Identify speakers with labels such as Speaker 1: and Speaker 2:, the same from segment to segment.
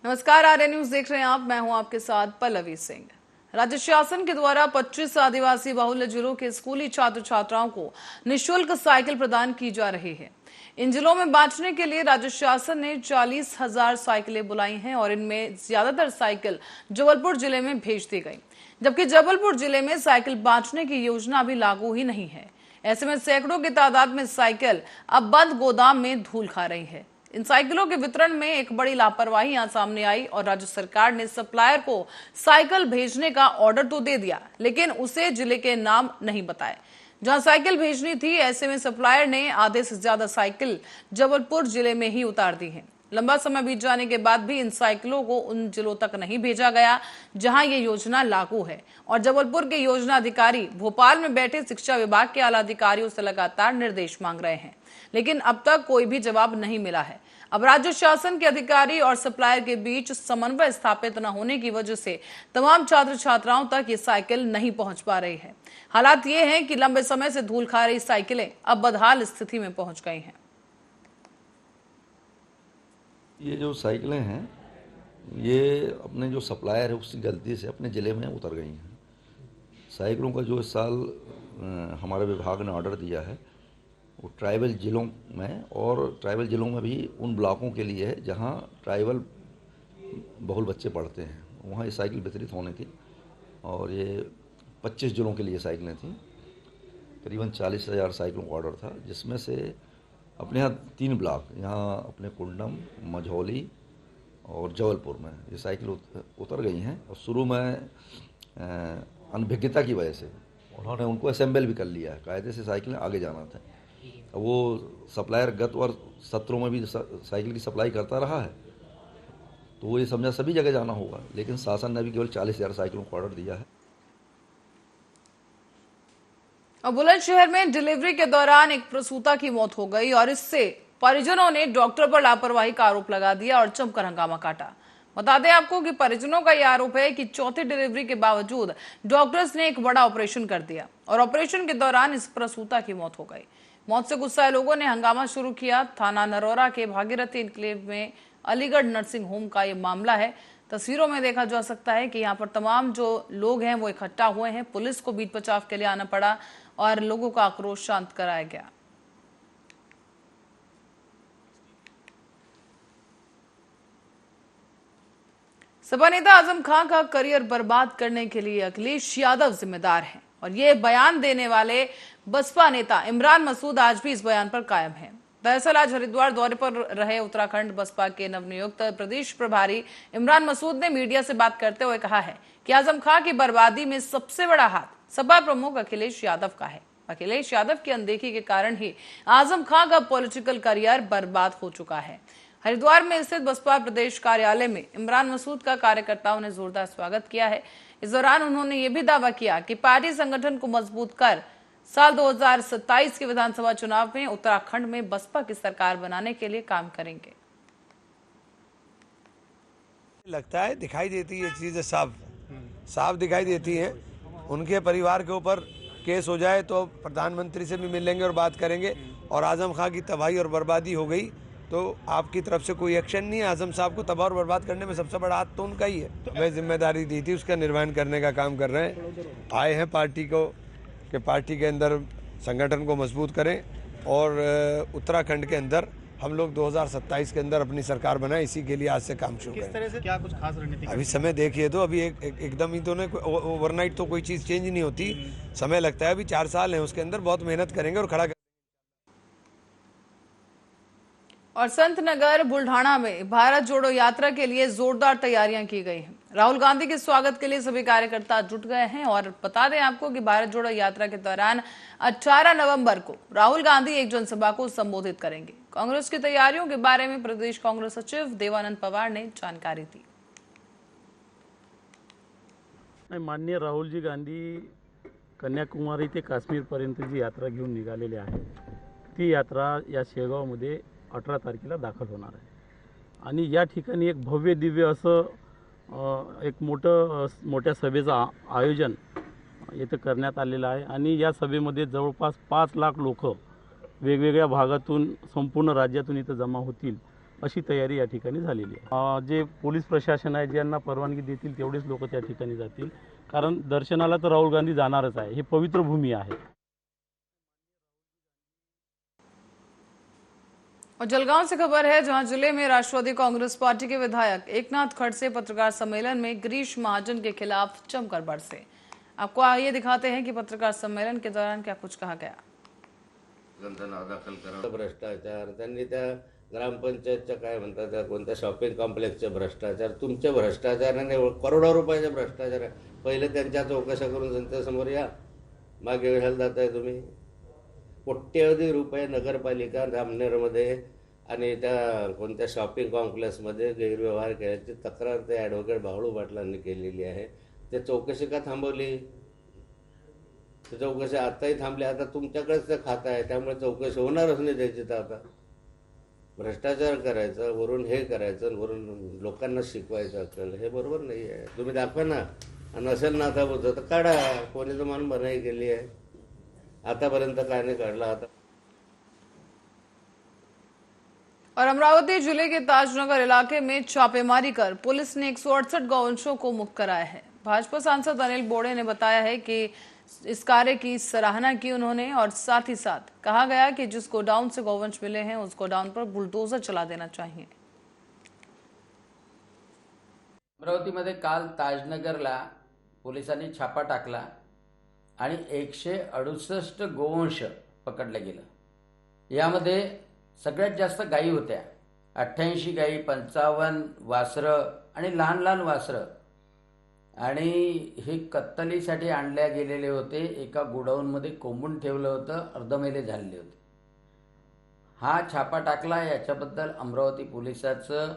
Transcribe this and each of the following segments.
Speaker 1: नमस्कार, आर्य न्यूज देख रहे हैं आप। मैं हूं आपके साथ पल्लवी सिंह। राज्य शासन के द्वारा 25 आदिवासी बाहुल्य जिलों के स्कूली छात्र छात्राओं को निःशुल्क साइकिल प्रदान की जा रही है। इन जिलों में बांटने के लिए राज्य शासन ने 40,000 साइकिलें बुलाई हैं और इनमें ज्यादातर साइकिल जबलपुर जिले में भेज दी गई, जबकि जबलपुर जिले में साइकिल बांटने की योजना अभी लागू ही नहीं है। ऐसे में सैकड़ों की तादाद में साइकिल अब बंद गोदाम में धूल खा रही है। इन साइकिलों के वितरण में एक बड़ी लापरवाही यहां सामने आई और राज्य सरकार ने सप्लायर को साइकिल भेजने का ऑर्डर तो दे दिया, लेकिन उसे जिले के नाम नहीं बताए जहां साइकिल भेजनी थी। ऐसे में सप्लायर ने आधे से ज्यादा साइकिल जबलपुर जिले में ही उतार दी है। लंबा समय बीत जाने के बाद भी इन साइकिलों को उन जिलों तक नहीं भेजा गया जहां ये योजना लागू है और जबलपुर के योजना अधिकारी भोपाल में बैठे शिक्षा विभाग के आला अधिकारियों से लगातार निर्देश मांग रहे हैं, लेकिन अब तक कोई भी जवाब नहीं मिला है। अब राज्य शासन के अधिकारी और सप्लायर के बीच समन्वय स्थापित न होने की वजह से तमाम छात्र छात्राओं तक ये साइकिल नहीं पहुंच पा रही है। हालात ये हैं कि लंबे समय से धूल खा रही साइकिलें अब बदहाल स्थिति में पहुंच गई हैं।
Speaker 2: ये जो साइकिलें हैं ये अपने जो सप्लायर है उसकी गलती से अपने ज़िले में उतर गई हैं। साइकिलों का जो इस साल हमारे विभाग ने ऑर्डर दिया है वो ट्राइबल ज़िलों में, और ट्राइबल ज़िलों में भी उन ब्लॉकों के लिए है जहाँ ट्राइबल बहुल बच्चे पढ़ते हैं, वहाँ ये साइकिल वितरित होने थी। और ये 25 ज़िलों के लिए साइकिलें थीं। करीबन 40,000 साइकिलों का ऑर्डर था, जिसमें से अपने यहाँ 3 ब्लॉक, यहाँ अपने कुंडम, मझौली और जबलपुर में ये साइकिल उतर गई हैं। और शुरू में अनभिज्ञता की वजह से उन्होंने उनको असेंबल भी कर लिया है, कायदे से साइकिलें आगे जाना था। अब वो सप्लायर गत वर्ष सत्रों में भी साइकिल की सप्लाई करता रहा है, तो वो ये समझा सभी जगह जाना होगा, लेकिन शासन ने भी केवल 40,000 साइकिलों को ऑर्डर दिया है।
Speaker 1: और बुलंदशहर में डिलीवरी के दौरान एक प्रसूता की मौत हो गई और इससे परिजनों ने डॉक्टर पर लापरवाही का आरोप लगा दिया और जमकर हंगामा काटा। बता दें आपको कि परिजनों का यह आरोप है कि चौथी डिलीवरी के बावजूद डॉक्टर्स ने एक बड़ा ऑपरेशन कर दिया और ऑपरेशन के दौरान इस प्रसूता की मौत हो गई। मौत से गुस्साए लोगों ने हंगामा शुरू किया। थाना नरोरा के भागीरथी इनक्लेव में अलीगढ़ नर्सिंग होम का ये मामला है। तस्वीरों में देखा जा सकता है कि यहाँ पर तमाम जो लोग हैं वो इकट्ठा हुए हैं। पुलिस को बीच बचाव के लिए आना पड़ा और लोगों का आक्रोश शांत कराया गया। सपा नेता आजम खान का करियर बर्बाद करने के लिए अखिलेश यादव जिम्मेदार हैं और ये बयान देने वाले बसपा नेता इमरान मसूद आज भी इस बयान पर कायम हैं। दरअसल आज हरिद्वार दौरे पर रहे उत्तराखंड बसपा के नवनियुक्त प्रदेश प्रभारी इमरान मसूद ने मीडिया से बात करते हुए कहा है कि आजम खान की बर्बादी में सबसे बड़ा हाथ सपा प्रमुख अखिलेश यादव का है। अखिलेश यादव की अनदेखी के कारण ही आजम खान का पॉलिटिकल करियर बर्बाद हो चुका है। हरिद्वार में स्थित बसपा प्रदेश कार्यालय में इमरान मसूद का कार्यकर्ताओं ने जोरदार स्वागत किया है। इस दौरान उन्होंने ये भी दावा किया कि पार्टी संगठन को मजबूत कर साल 2027 के विधानसभा चुनाव में उत्तराखंड में बसपा की सरकार बनाने के लिए काम करेंगे।
Speaker 3: लगता है दिखाई देती है चीजें साफ दिखाई देती हैं। उनके परिवार के ऊपर केस हो जाए तो प्रधानमंत्री से भी मिलेंगे और बात करेंगे। और आजम खान की तबाही और बर्बादी हो गई तो आपकी तरफ से कोई एक्शन नहीं है। आजम साहब को तबाह और बर्बाद करने में सबसे बड़ा हाथ तो उनका ही है। हमें जिम्मेदारी दी थी, उसका निर्वहन करने का काम कर रहे हैं। आए हैं पार्टी को कि पार्टी के अंदर संगठन को मजबूत करें और उत्तराखंड के अंदर हम लोग 2027 के अंदर अपनी सरकार बनाए, इसी के लिए आज से काम शुरू करें।
Speaker 4: किस तरह से क्या कुछ खास रणनीति?
Speaker 3: अभी समय देखिए तो अभी एकदम ही तो नहीं, ओवरनाइट तो कोई चीज़ चेंज नहीं होती, समय लगता है। अभी 4 साल हैं, उसके अंदर बहुत मेहनत करेंगे और खड़ा।
Speaker 1: और संत नगर बुल्ढाना में भारत जोड़ो यात्रा के लिए जोरदार तैयारियां की गई हैं। राहुल गांधी के स्वागत के लिए सभी कार्यकर्ता जुट गए हैं और बता दें आपको कि भारत जोड़ो यात्रा के दौरान 18 नवंबर को राहुल गांधी एक जनसभा को संबोधित करेंगे। कांग्रेस की तैयारियों के बारे में प्रदेश कांग्रेस सचिव देवानंद पवार ने जानकारी दी।
Speaker 4: माननीय राहुलजी गांधी कन्याकुमारी ते काश्मीरपर्यंत जी यात्रा घेऊन निघालेली आहे, ती यात्रा या शेगावमध्ये 18 तारखेला दाखल होणार आहे आणि या ठिकाणी एक भव्य दिव्य असं एक मोठ्या सभेचं आयोजन इथं करण्यात आलेलं आहे आणि या सभेमध्ये जवळपास 5 लाख लोक वेगवेगळ्या भागातून संपूर्ण राज्यातून इथं जमा होतील अशी तयारी या ठिकाणी झालेली आहे। जे पोलीस प्रशासन आहे ज्यांना परवानगी देतील तेवढेच लोक त्या ठिकाणी जातील, कारण दर्शनाला तर राहुल गांधी जाणारच आहे, ही पवित्र भूमी आहे।
Speaker 1: और जलगांव से खबर है, जहां जिले में राष्ट्रवादी कांग्रेस पार्टी के विधायक एकनाथ खड़से पत्रकार सम्मेलन में गिरीश महाजन के खिलाफ जमकर बरसे। आपको आइए दिखाते हैं कि पत्रकार सम्मेलन के दौरान क्या कुछ कहा गया।
Speaker 5: भ्रष्टाचार त्यांनी त्या ग्रामपंचायतच्या काय म्हणतात त्या कोणत्या शॉपिंग कॉम्प्लेक्सचे भ्रष्टाचार, तुमचे भ्रष्टाचाराने करोडो रुपयाचे भ्रष्टाचार आहे, पहिले त्यांच्या चौकशा करून जनतेसमोर या, मागे कशाला जाताय तुम्ही? कोट्यवधी रुपये नगरपालिका जामनेरमध्ये आणि त्या कोणत्या शॉपिंग कॉम्प्लेक्समध्ये गैरव्यवहार केल्याची तक्रार ते ॲडव्होकेट बाळू पाटलांनी केलेली आहे। ते चौकशी का थांबवली? ते चौकशी आताही थांबली, आता तुमच्याकडेच ते खातं आहे, त्यामुळे चौकशी होणारच नाही त्याची। तर आता भ्रष्टाचार करायचं, वरून हे करायचं, वरून लोकांना शिकवायचं अक्कल, हे बरोबर नाही आहे। तुम्ही दाखवा ना, नसेल ना आता बोलतो तर काढा, कोणी तर मान बनाई केली आहे, आतापर्यंत काय नाही काढला आता।
Speaker 1: और अमरावती जिले के ताजनगर इलाके में छापेमारी कर पुलिस ने 168 गौवंशों को मुक्त कराया है। भाजपा सांसद अनिल बोड़े ने बताया है कि इस कार्य की सराहना की उन्होंने, और साथ ही साथ कहा गया कि जिस गोडाउन से गौवंश मिले हैं उस गोडाउन पर बुलडोजर चला देना चाहिए।
Speaker 6: अमरावतीमध्ये काल ताजनगरला पोलिसांनी छापा टाकला आणि 168 गोवंश पकडलं गेलं। यामध्ये सगळ्यात जास्त गायी होत्या, 88 गायी, 55 वासरं आणि लहान लहान वासरं, आणि हे कत्तलीसाठी आणल्या गेलेले होते। एका गोडाऊनमध्ये कोंबून ठेवलं होतं, अर्धमेले झालेले होते। हा छापा टाकला, याच्याबद्दल अमरावती पोलिसाचं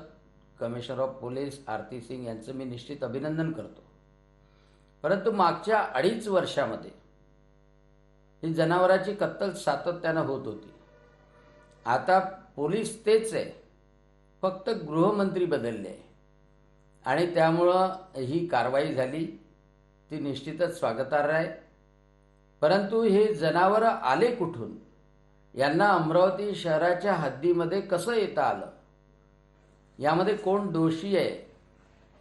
Speaker 6: कमिशनर ऑफ पोलीस आरती सिंग यांचं मी निश्चित अभिनंदन करतो। परंतु मागच्या 2.5 वर्षामध्ये ही जनावरांची कत्तल सातत्यानं होत होती। आता पोलीस तेच आहे, फक्त गृहमंत्री बदलले आहे आणि त्यामुळं ही कारवाई झाली, ती निश्चितच स्वागतार्ह आहे। परंतु हे जनावरं आले कुठून, यांना अमरावती शहराच्या हद्दीमध्ये कसं येता आलं, यामध्ये कोण दोषी आहे,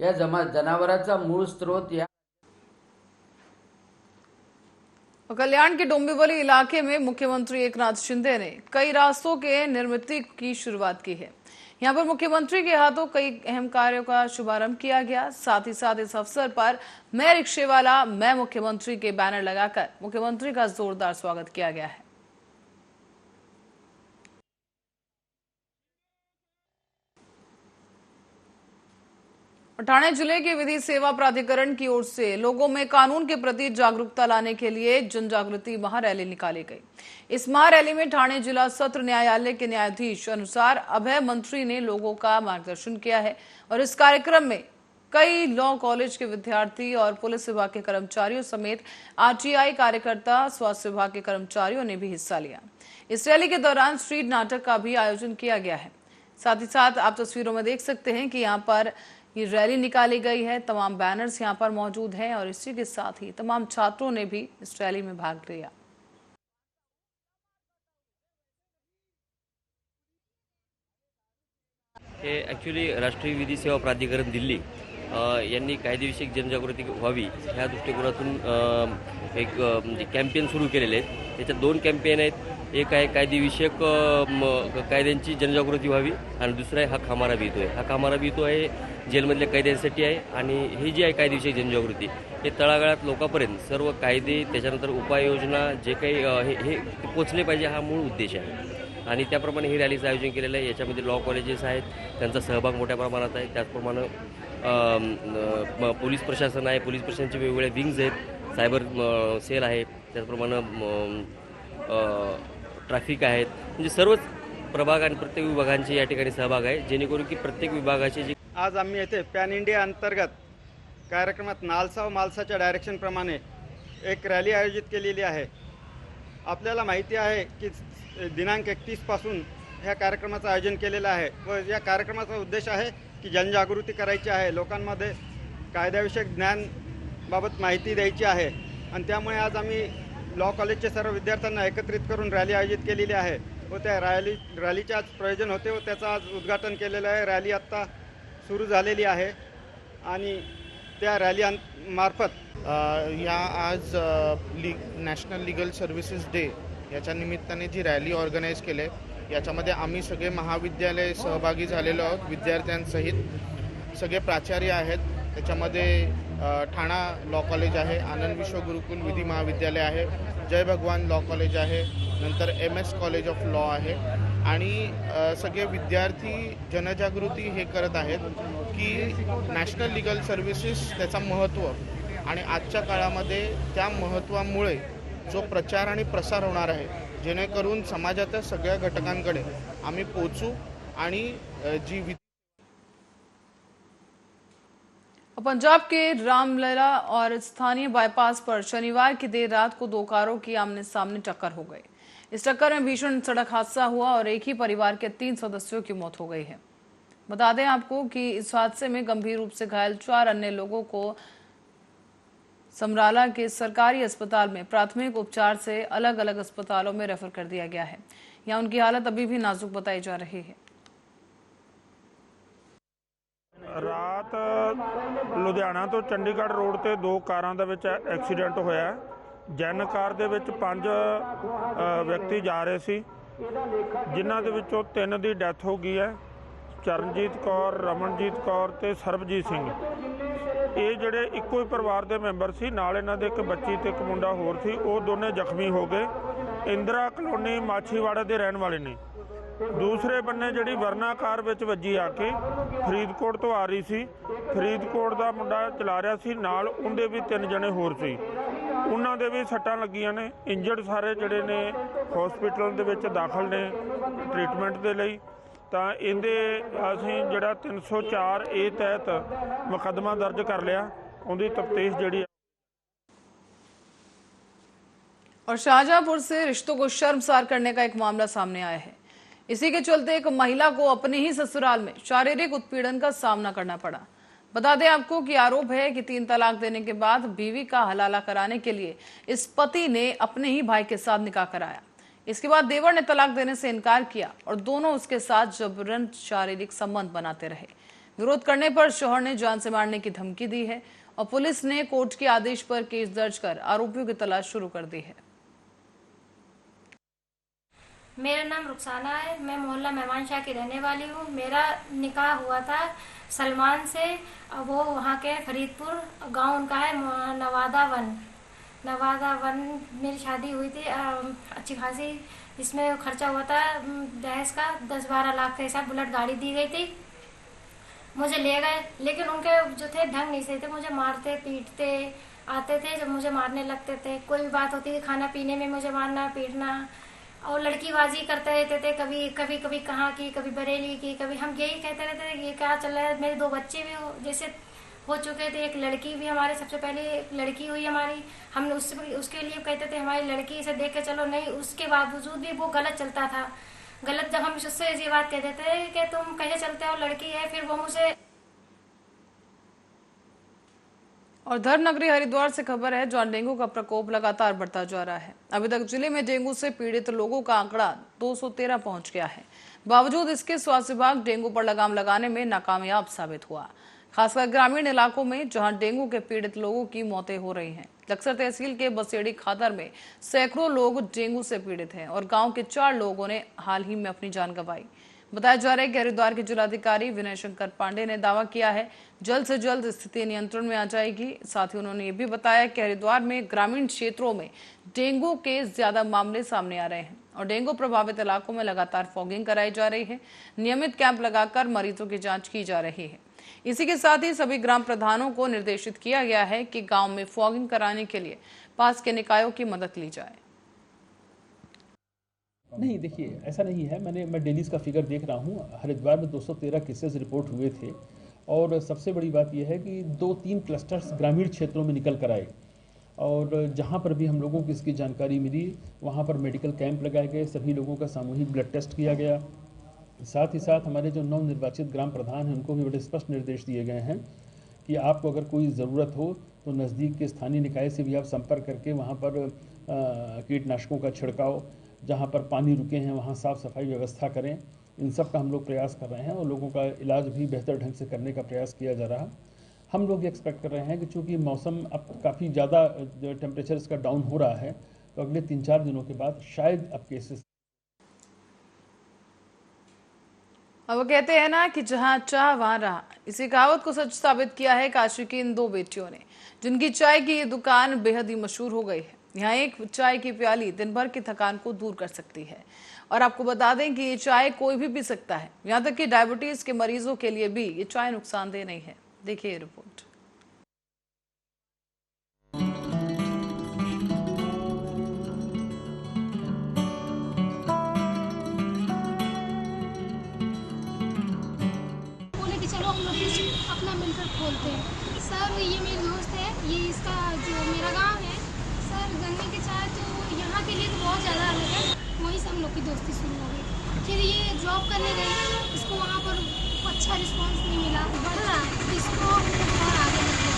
Speaker 6: या जनावरांचा मूळ स्रोत या
Speaker 1: कल्याण के डोंबिवली इलाके में मुख्यमंत्री एकनाथ शिंदे ने कई रास्तों के निर्मित की शुरुआत की है। यहां पर मुख्यमंत्री के हाथों कई अहम कार्यों का शुभारंभ किया गया। साथ ही साथ इस अवसर पर मैं रिक्शे वाला मैं मुख्यमंत्री के बैनर लगाकर मुख्यमंत्री का जोरदार स्वागत किया गया है। ठाणे जिले के विधि सेवा प्राधिकरण की ओर से लोगों में कानून के प्रति जागरूकता लाने के लिए जन जागृति महारैली निकाली गई। इस महारैली में ठाणे जिला सत्र न्यायालय के न्यायाधीश अनुसार अभय मंत्री ने लोगों का मार्गदर्शन किया है, और इस कार्यक्रम में कई लॉ कॉलेज के विद्यार्थी और पुलिस विभाग के कर्मचारियों समेत आरटीआई कार्यकर्ता, स्वास्थ्य विभाग के कर्मचारियों ने भी हिस्सा लिया। इस रैली के दौरान स्ट्रीट नाटक का भी आयोजन किया गया है। साथ ही साथ आप तस्वीरों में देख सकते हैं कि यहाँ पर ये रैली निकाली गई है, तमाम बैनर्स यहाँ पर मौजूद हैं, और इसी के साथ ही तमाम छात्रों ने भी इस रैली में भाग लिया।
Speaker 7: हे ॲक्च्युली राष्ट्रीय विधी सेवा प्राधिकरण दिल्ली यांनी कायदेविषयक जनजागृती व्हावी ह्या दृष्टिकोनातून एक म्हणजे कॅम्पेन सुरू केलेले आहेत। त्याच्यात 2 कॅम्पेन आहेत। एक आहे कायदेविषयक कायद्यांची जनजागृती व्हावी, आणि दुसरा आहे हक हमारा भी तो आहे। हक हमारा भी तो आहे जेलमधल्या कैद्यांसाठी आहे, आणि ही जी आहे कायदेविषयक जनजागृती हे तळागाळात लोकांपर्यंत सर्व कायदे, त्याच्यानंतर उपाययोजना जे काही हे पोचले पाहिजे, हा मूळ उद्देश आहे। आणि त्याप्रमाणे ही रॅलीचं आयोजन केलेलं आहे। याच्यामध्ये लॉ कॉलेजेस आहेत, त्यांचा सहभाग मोठ्या प्रमाणात आहे। त्याचप्रमाणे पोलीस प्रशासन आहे, पोलीस प्रशासनाचे वेगवेगळे विंग्ज आहेत, सायबर सेल आहे, त्याचप्रमाणे ट्रॅफिक आहेत, म्हणजे सर्वच प्रभाग आणि प्रत्येक विभागांचे या ठिकाणी सहभाग आहे, जेणेकरून की प्रत्येक विभागाचे जे
Speaker 8: आज आम्ही येथे पॅन इंडिया अंतर्गत कार्यक्रमात नालसा व मालसाच्या डायरेक्शनप्रमाणे एक रॅली आयोजित केलेली आहे। आपल्याला माहिती आहे की दिनांक 31 पासून ह्या कार्यक्रमाचं आयोजन केलेलं आहे, व या कार्यक्रमाचा उद्देश आहे की जनजागृती करायची आहे, लोकांमध्ये कायद्याविषयक ज्ञानबाबत माहिती द्यायची आहे। आणि त्यामुळे आज आम्ही लॉ कॉलेजचे सर्व विद्यार्थ्यांना एकत्रित करून रॅली आयोजित केलेली आहे, त्या रॅलीचे आज प्रयोजन होते व त्याचं आज उद्घाटन केलेलं आहे. रॅली आत्ता सुरू झालेली आहे आणि त्या रॅली मार्फत
Speaker 9: या आज नॅशनल लीगल सर्व्हिसेस डे याच्या निमित्ताने जी रॅली ऑर्गनाईज केली आहे, याच्यामध्ये आम्ही सगळे महाविद्यालय सहभागी झालेलो आहोत. विद्यार्थ्यांसहित सगळे प्राचार्य आहेत. त्याच्यामध्ये ठाणा लॉ कॉलेज आहे, आनंद विश्व गुरुकुल विधी महाविद्यालय आहे, जय भगवान लॉ कॉलेज आहे, नंतर MS कॉलेज ऑफ लॉ आहे आणि सगळे विद्यार्थी जनजागृती हे करत आहेत की नॅशनल लीगल सर्व्हिसेस त्याचा महत्त्व आणि आजच्या काळामध्ये त्या महत्त्वामुळे जो प्रचार आणि प्रसार होणार आहे, जेणेकरून समाजाच्या सगळ्या घटकांकडे आम्ही पोहोचू आणि जी
Speaker 1: पंजाब के रामलला और स्थानीय बाईपास पर शनिवार की देर रात को दो कारों की आमने सामने टक्कर हो गई। इस टक्कर में भीषण सड़क हादसा हुआ और एक ही परिवार के 3 सदस्यों की मौत हो गई है। बता दें आपको कि इस हादसे में गंभीर रूप से घायल 4 अन्य लोगों को समराला के सरकारी अस्पताल में प्राथमिक उपचार से अलग अलग अस्पतालों में रेफर कर दिया गया है। यहाँ उनकी हालत अभी भी नाजुक बताई जा रही है।
Speaker 10: ਰਾਤ ਲੁਧਿਆਣਾ ਤੋਂ ਚੰਡੀਗੜ੍ਹ ਰੋਡ ਤੇ 2 ਕਾਰਾਂ ਦੇ ਵਿੱਚ ਐਕਸੀਡੈਂਟ ਹੋਇਆ। ਜੈਨ ਕਾਰ ਦੇ ਵਿੱਚ 5 ਵਿਅਕਤੀ ਜਾ ਰਹੇ ਸੀ, ਜਿਨ੍ਹਾਂ ਦੇ ਵਿੱਚੋਂ 3 ਦੀ ਡੈਥ ਹੋ ਗਈ ਹੈ। ਚਰਨਜੀਤ ਕੌਰ, ਰਮਨਜੀਤ ਕੌਰ ਤੇ ਸਰਬਜੀਤ ਸਿੰਘ। ਇਹ ਜਿਹੜੇ ਇੱਕੋ ਹੀ ਪਰਿਵਾਰ ਦੇ ਮੈਂਬਰ ਸੀ। ਨਾਲ ਇਹਨਾਂ ਦੇ ਇੱਕ ਬੱਚੀ ਤੇ ਇੱਕ ਮੁੰਡਾ ਹੋਰ ਸੀ। ਉਹ ਦੋਨੇ ਜ਼ਖਮੀ ਹੋ ਗਏ। ਇੰਦਰਾ ਕਲੋਨੀ ਮਾਛੀਵਾੜਾ ਦੇ ਰਹਿਣ ਵਾਲੇ ਨੇ। दूसरे बन्ने जी वरना कार वजी आके फरीदकोट तो आ रही सी। फरीदकोट का मुंडा चला रहा सी, नाल उनके भी 3 जने होर सी। उन्होंने भी सट्टां लगियां ने। इंजर्ड सारे जड़े ने हॉस्पिटल दे विच दाखिल ने ट्रीटमेंट के लिए। तो इहदे असीं जिहड़ा 304 ए तहत मुकदमा दर्ज कर लिया। उनकी तफ्तीश जिहड़ी
Speaker 1: और शाहजहांपुर से रिश्तों को शर्मसार करने का एक मामला सामने आया है। इसी के चलते एक महिला को अपने ही ससुराल में शारीरिक उत्पीड़न का सामना करना पड़ा। बता दें आपको कि आरोप है कि 3 तलाक देने के बाद बीवी का हलाला कराने के लिए इस पति ने अपने ही भाई के साथ निकाह कराया। इसके बाद देवर ने तलाक देने से इनकार किया और दोनों उसके साथ जबरन शारीरिक संबंध बनाते रहे। विरोध करने पर शौहर ने जान से मारने की धमकी दी है और पुलिस ने कोर्ट के आदेश पर केस दर्ज कर आरोपियों की तलाश शुरू कर दी है।
Speaker 11: मेरा नाम रुखसाना है। मैं मोहल्ला मेहमान शाह की रहने वाली हूँ। मेरा निकाह हुआ था सलमान से। वो वहाँ के फरीदपुर गांव उनका है नवादा वन। मेरी शादी हुई थी अच्छी खासी। इसमें खर्चा हुआ था दहेज का 10-12 लाख के हिसाब। बुलेट गाड़ी दी गई थी। मुझे ले गए, लेकिन उनके जो थे ढंग नहीं सही थे। मुझे मारते पीटते आते थे। जब मुझे मारने लगते थे, कोई भी बात होती थी खाना पीने में मुझे मारना पीटना और लड़कीबाजी करते रहते थे। कभी कहाँ की, कभी बरेली की, कभी हम यही कहते रहते थे ये क्या चल रहा है। मेरे 2 बच्चे भी जैसे हो चुके थे। एक लड़की भी हमारे सबसे पहले एक लड़की हुई हमारी। हम उसके लिए कहते थे हमारी लड़की से देख के चलो, नहीं उसके बावजूद भी वो गलत चलता था। गलत जब हम उससे ये बात कहते थे कि तुम कैसे चलते हो, लड़की है, फिर वो मुझे।
Speaker 1: और धर्मनगरी हरिद्वार से खबर है, जहां डेंगू का प्रकोप लगातार बढ़ता जा रहा है। अभी तक जिले में डेंगू से पीड़ित लोगों का आंकड़ा 213 पहुंच गया है। बावजूद इसके स्वास्थ्य विभाग डेंगू पर लगाम लगाने में नाकामयाब साबित हुआ, खासकर ग्रामीण इलाकों में जहां डेंगू के पीड़ित लोगों की मौतें हो रही हैं। लक्सर तहसील के बसेड़ी खादर में सैकड़ों लोग डेंगू से पीड़ित हैं और गाँव के 4 लोगों ने हाल ही में अपनी जान गंवाई। बताया जा रहा है कि हरिद्वार के जिलाधिकारी विनय शंकर पांडे ने दावा किया है जल्द से जल्द स्थिति नियंत्रण में आ जाएगी। साथ ही उन्होंने ये भी बताया कि हरिद्वार में ग्रामीण क्षेत्रों में डेंगू के ज्यादा मामले सामने आ रहे हैं और डेंगू प्रभावित इलाकों में लगातार फॉगिंग कराई जा रही है। नियमित कैंप लगाकर मरीजों की जांच की जा रही है। इसी के साथ ही सभी ग्राम प्रधानों को निर्देशित किया गया है कि गांव में फॉगिंग कराने के लिए पास के निकायों की मदद ली जाए।
Speaker 12: नहीं, देखिए ऐसा नहीं है। मैं डेली का फिगर देख रहा हूँ। हरिद्वार में 213 केसेस रिपोर्ट हुए थे और सबसे बड़ी बात यह है कि 2-3 क्लस्टर्स ग्रामीण क्षेत्रों में निकल कर आए और जहाँ पर भी हम लोगों को इसकी जानकारी मिली वहाँ पर मेडिकल कैंप लगाए गए। सभी लोगों का सामूहिक ब्लड टेस्ट किया गया। साथ ही साथ हमारे जो नवनिर्वाचित ग्राम प्रधान हैं उनको भी बड़े स्पष्ट निर्देश दिए गए हैं कि आपको अगर कोई ज़रूरत हो तो नज़दीक के स्थानीय निकाय से भी आप संपर्क करके वहाँ पर कीटनाशकों का छिड़काव जहाँ पर पानी रुके हैं वहाँ साफ़ सफाई व्यवस्था करें। इन सब का हम लोग प्रयास कर रहे हैं और लोगों का इलाज भी बेहतर ढंग से करने का प्रयास किया जा रहा। हम लोग एक्सपेक्ट कर रहे हैं कि चूँकि मौसम अब काफ़ी ज़्यादा टेम्परेचर इसका डाउन हो रहा है, तो अगले 3-4 दिनों के बाद शायद अब केसेस।
Speaker 1: अब वो कहते हैं ना कि जहां चाह वहां रहा। इसी कहावत को सच साबित किया है काशी की इन 2 बेटियों ने, जिनकी चाय की ये दुकान बेहद ही मशहूर हो गई है। यहाँ एक चाय की प्याली दिन भर की थकान को दूर कर सकती है। और आपको बता दें कि ये चाय कोई भी पी सकता है, यहाँ तक कि डायबिटीज के मरीजों के लिए भी ये चाय नुकसानदेह नहीं है। देखिए ये रिपोर्ट।
Speaker 11: चलो हम लोग कुछ अपना मिलकर खोलते हैं। सर ये मेरी दोस्त है, ये इसका जो मेरा गांव है। सर गन्ने की चाय तो यहाँ के लिए तो बहुत ज़्यादा अलग है, वहीं से हम लोग की दोस्ती शुरू हो गई। फिर ये जॉब करने गई, इसको वहाँ पर अच्छा रिस्पांस नहीं मिला, बढ़ रहा है, इसको और आगे निकले।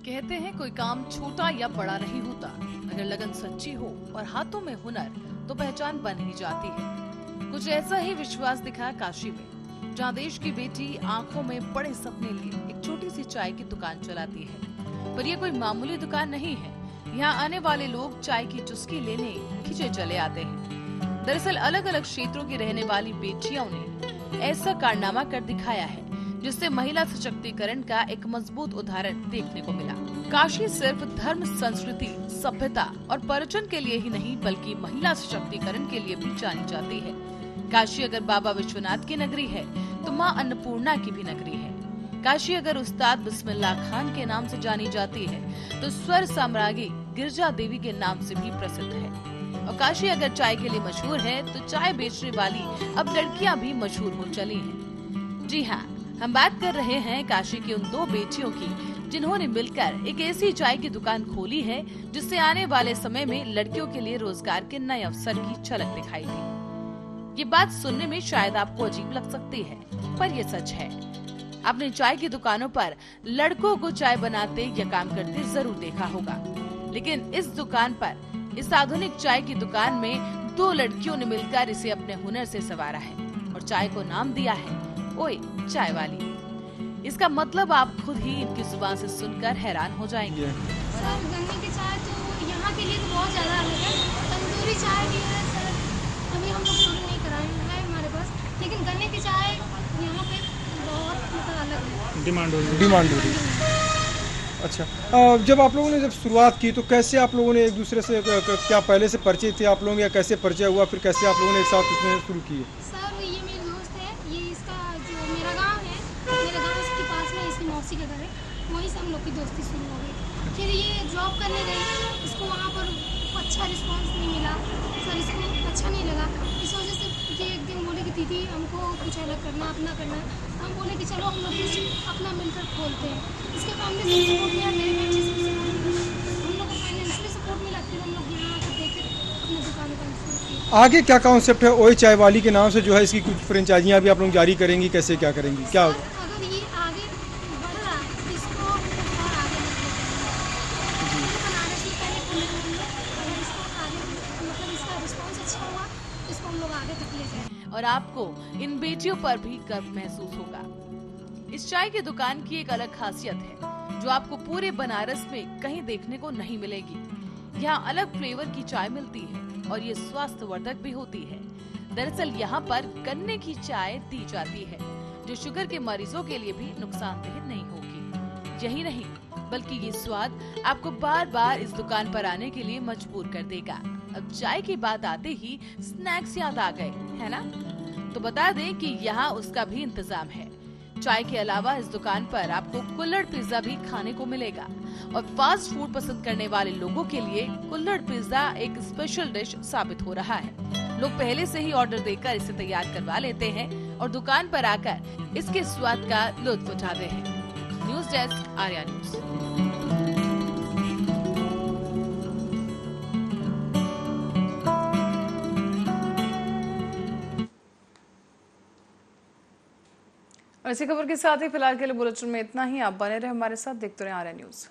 Speaker 1: कहते हैं कोई काम छोटा या बड़ा नहीं होता, अगर लगन सच्ची हो और हाथों में हुनर तो पहचान बन ही जाती है। कुछ ऐसा ही विश्वास दिखा काशी में, जहाँ देश की बेटी आंखों में बड़े सपने लिए एक छोटी सी चाय की दुकान चलाती है। पर यह कोई मामूली दुकान नहीं है। यहाँ आने वाले लोग चाय की चुस्की लेने खिंचे चले आते हैं। दरअसल अलग अलग क्षेत्रों की रहने वाली बेटियों ने ऐसा कारनामा कर दिखाया है, जिससे महिला सशक्तिकरण का एक मजबूत उदाहरण देखने को मिला। काशी सिर्फ धर्म, संस्कृति, सभ्यता और पर्यटन के लिए ही नहीं, बल्कि महिला सशक्तिकरण के लिए भी जानी जाती है। काशी अगर बाबा विश्वनाथ की नगरी है, तो माँ अन्नपूर्णा की भी नगरी है। काशी अगर उस्ताद बिस्मिल्लाह खान के नाम से जानी जाती है, तो स्वर साम्राज्ञी गिरजा देवी के नाम से भी प्रसिद्ध है। और काशी अगर चाय के लिए मशहूर है, तो चाय बेचने वाली अब लड़कियां भी मशहूर हो चली हैं। जी हाँ, हम बात कर रहे हैं काशी की उन 2 बेटियों की, जिन्होंने मिलकर एक ऐसी चाय की दुकान खोली है, जिससे आने वाले समय में लड़कियों के लिए रोजगार के नए अवसर की झलक दिखाई दी। ये बात सुनने में शायद आपको अजीब लग सकती है, पर ये सच है। आपने चाय की दुकानों पर लड़कों को चाय बनाते या काम करते जरूर देखा होगा, लेकिन इस दुकान पर, इस आधुनिक चाय की दुकान में 2 लड़कियों ने मिलकर इसे अपने हुनर से संवारा है और चाय को नाम दिया है ओए चाय वाली। इसका मतलब आप खुद ही इनकी जुबान से सुनकर हैरान हो जाएंगे।
Speaker 11: सर गन्ने की चाय तो यहाँ के लिए तो बहुत ज्यादा अलग है। तंदूरी चाय भी है सर, अभी हम लोग शुरू नहीं कराए है हमारे पास, लेकिन गन्ने की चाय यहाँ पे बहुत मतलब अलग है, डिमांड हो रही है।
Speaker 13: अच्छा, जब आप लोगों ने जब शुरुआत की तो कैसे आप लोगों ने एक दूसरे से, क्या पहले से परिचय थे आप लोगों, या कैसे परिचय हुआ, फिर कैसे आप लोगों ने एक साथ इसमें शुरू किए?
Speaker 11: सर ये मेरी दोस्त है, ये इसका जो मेरा गांव है, मेरे गांव के पास में इसकी मौसी का घर है, वहीं से हम लोग की दोस्ती शुरू हो गई। फिर ये जॉब करने गई, इसको वहाँ पर अच्छा रिस्पांस नहीं मिला, सर इसको अच्छा नहीं लगा। इस वजह से ये एक दिन बोले कि दीदी हमको कुछ अलग करना, अपना करना। हम बोले कि चलो हम लोग कुछ अपना मिलकर खोलते हैं। इसके फैमिली से सपोर्ट मिला, मेरे पेरेंट्स से सपोर्ट मिला, हम लोग को फाइनेंशियली सपोर्ट मिला। फिर हम लोग यहाँ आकर देकर अपनी दुकान का शुरू किया।
Speaker 13: आगे क्या कॉन्सेप्ट है ओए चाय वाली के नाम से, जो है इसकी कुछ फ्रेंचाइजियाँ भी आप लोग जारी करेंगी, कैसे क्या करेंगी, क्या?
Speaker 11: अगर ये आगे बढ़ रहा है, इसको और आगे बनारस में पहले खोले थे हम लोग, अगर इसको आगे मतलब इसका रिस्पांस अच्छा हुआ, इसको हम लोग आगे तक ले जाएं।
Speaker 1: और आपको इन बेटियों पर भी गर्व महसूस होगा। इस चाय की दुकान की एक अलग खासियत है, जो आपको पूरे बनारस में कहीं देखने को नहीं मिलेगी। यहाँ अलग फ्लेवर की चाय मिलती है और ये स्वास्थ्यवर्धक भी होती है। दरअसल यहाँ पर गन्ने की चाय दी जाती है, जो शुगर के मरीजों के लिए भी नुकसानदेह नहीं होगी। यही नहीं, बल्कि ये स्वाद आपको बार बार इस दुकान पर आने के लिए मजबूर कर देगा। अब चाय की बात आते ही स्नैक्स याद आ गए, है ना? तो बता दें कि यहाँ उसका भी इंतजाम है। चाय के अलावा इस दुकान पर आपको कुल्हड़ पिज्जा भी खाने को मिलेगा और फास्ट फूड पसंद करने वाले लोगों के लिए कुल्हड़ पिज्जा एक स्पेशल डिश साबित हो रहा है। लोग पहले से ही ऑर्डर देकर इसे तैयार करवा लेते हैं और दुकान पर आकर इसके स्वाद का लुत्फ उठाते हैं। News desk, Arya news. और इसी खबर के साथ ही फिलहाल के लिए बुलेटिन में इतना ही। आप बने रहे हमारे साथ, देखते रहे आर्या न्यूज।